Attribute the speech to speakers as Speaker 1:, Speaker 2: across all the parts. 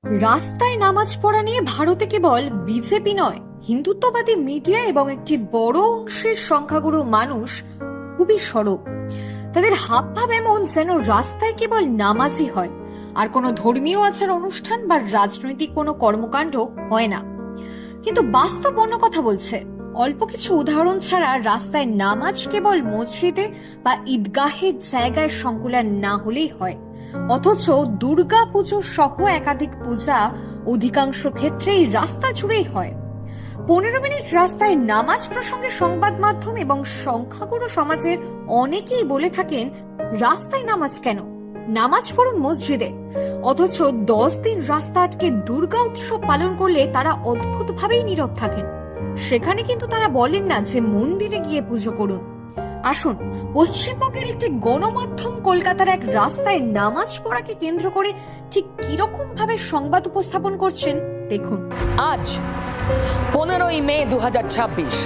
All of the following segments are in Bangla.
Speaker 1: রাস্তায় নামাজ পড়া নিয়ে ভারতে কেবল বিজেপি নয়, হিন্দুত্ববাদী মিডিয়া এবং একটি বড় অংশের সংখ্যাগুরু মানুষ খুবই সরব। তাদের হাবভাব এমন যেন রাস্তায় কেবল নামাজই হয়, আর কোনো ধর্মীয় আচার অনুষ্ঠান বা রাজনৈতিক কোনো কর্মকাণ্ড হয় না। কিন্তু বাস্তব অন্য কথা বলছে। অল্প কিছু উদাহরণ ছাড়া রাস্তায় নামাজ কেবল মসজিদে বা ঈদগাহের জায়গায় সংকুলান না হলেই হয়, অথচ দুর্গা পুজো সহ একাধিক পূজা অধিকাংশ ক্ষেত্রেই রাস্তা জুড়েই হয়। 15 মিনিট রাস্তায় নামাজ প্রসঙ্গে সংবাদ মাধ্যম এবং সংখ্যাগুরু সমাজের অনেকেই বলে থাকেন, রাস্তায় নামাজ কেন, নামাজ পড়ুন মসজিদে। অথচ 10 দিন রাস্তা আটকে দুর্গা উৎসব পালন করলে তারা অদ্ভুতভাবেই নীরব থাকেন। সেখানে কিন্তু তারা বলেন না যে মন্দিরে গিয়ে পুজো করুন। আসুন, পশ্চিমবঙ্গের একটি গণমাধ্যম কলকাতার এক রাস্তায় নামাজ পড়াকে কেন্দ্র করে ঠিক কিরকম ভাবে সংবাদ উপস্থাপন করছেন দেখুন।
Speaker 2: আজ 15ই মে 2026,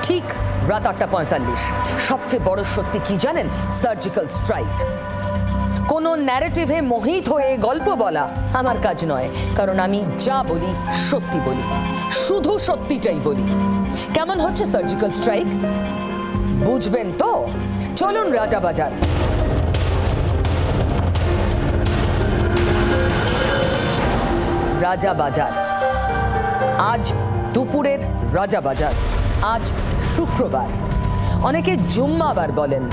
Speaker 2: ঠিক রাত 8:45। সবচেয়ে বড় সত্যি কি জানেন? Surgical strike. কোনো ন্যারেটিভে মোহিত হয়ে গল্প বলা আমার কাজ নয়, কারণ আমি যা বলি সত্যি বলি, শুধু সত্যিটাই বলি। কেমন হচ্ছে সার্জিক্যাল স্ট্রাইক বুঝবেন তো? চলুন রাজাবাজার। রাজাবাজার, আজ দুপুরের রাজাবাজার। আজ শুক্রবার, অনেকে জুম্মাবার বলেন।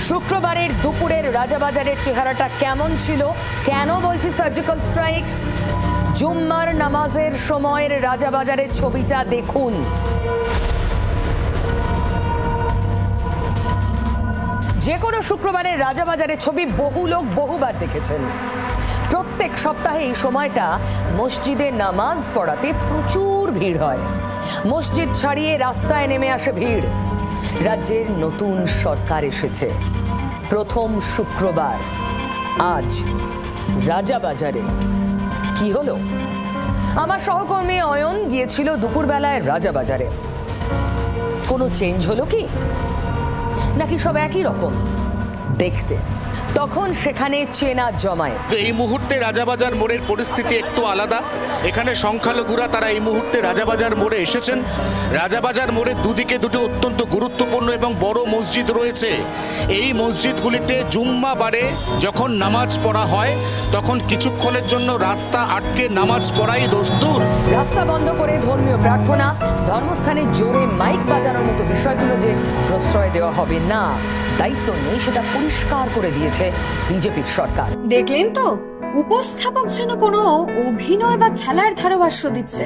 Speaker 2: শুক্রবারের দুপুরের রাজাবাজারের চেহারাটা কেমন ছিল? কেন বলছি সার্জিক্যাল স্ট্রাইক? জুম্মার নামাজের সময়ের রাজাবাজারের ছবিটা দেখুন। যে কোনো শুক্রবারের রাজাবাজারের ছবি বহু লোক বহুবার দেখেছেন। প্রত্যেক সপ্তাহে এই সময়টা মসজিদে নামাজ পড়াতে প্রচুর ভিড় হয়। মসজিদ ছাড়িয়ে রাস্তায় নেমে আসে ভিড়। রাজ্যের নতুন সরকার এসেছে। প্রথম শুক্রবার আজ রাজাবাজারে কি হলো? আমার সহকর্মী অয়ন গিয়েছিল দুপুরবেলায় রাজাবাজারে। কোনো চেঞ্জ হলো কি, নাকি সব একই রকম দেখতে? তখন সেখানে চেনা জমায়েত।
Speaker 3: এই মুহূর্তে রাজাবাজার মোড়ের পরিস্থিতি একটু আলাদা। এখানে সংখ্যালঘুরা তারা এই মুহূর্তে রাজাবাজার মোড়ে এসেছেন। রাজাবাজার মোড়ের দুদিকে দুটো অত্যন্ত গুরুত্বপূর্ণ এবং বড় মসজিদ রয়েছে। এই মসজিদগুলিতে জুম্মাবারে যখন নামাজ পড়া হয় তখন কিছুক্ষণের জন্য রাস্তা আটকে নামাজ পড়াই দস্তুর।
Speaker 2: রাস্তা বন্ধ করে ধর্মীয় প্রার্থনা, ধর্মস্থানে জোরে মাইক বাজানোর মতো বিষয়গুলো যে প্রশ্রয় দেওয়া হবে না, দায়িত্ব নেই, সেটা পরিষ্কার করে দিয়েছে বিজেপির সরকার।
Speaker 1: দেখলেন তো, উপস্থাপক যেন কোনো অভিনয় বা খেলার ধারাভাষ্য দিচ্ছে।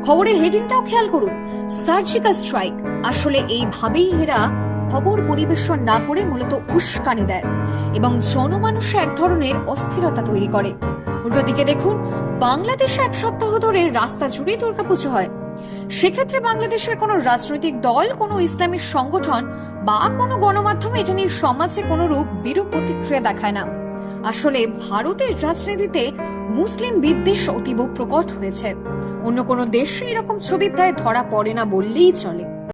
Speaker 1: খবরের হেডিংটাও খেয়াল করুন, সার্জিক্যাল স্ট্রাইক। আসলে এইভাবেই এরা খবর পরিবেশন না করে মূলত উস্কানি দেয় এবং জনমানুষে এক ধরনের অস্থিরতা তৈরি করে। উল্টো দিকে দেখুন, বাংলাদেশে এক সপ্তাহ ধরে রাস্তা জুড়ে দুর্গাপুজো হয়। সেক্ষেত্রে বাংলাদেশের কোনো রাজনৈতিক দল, কোনো ইসলামী সংগঠন বা কোনো গণমাধ্যম এটা নিয়ে সমাজে কোনো বিরূপ প্রতিক্রিয়া দেখায় না। আসলে ভারতের রাজনীতিতে মুসলিম বিদ্বেষ অতীব প্রকট হয়েছে। অন্য কোনো দেশে এরকম ছবি প্রায় ধরা পড়ে না বললেই চলে।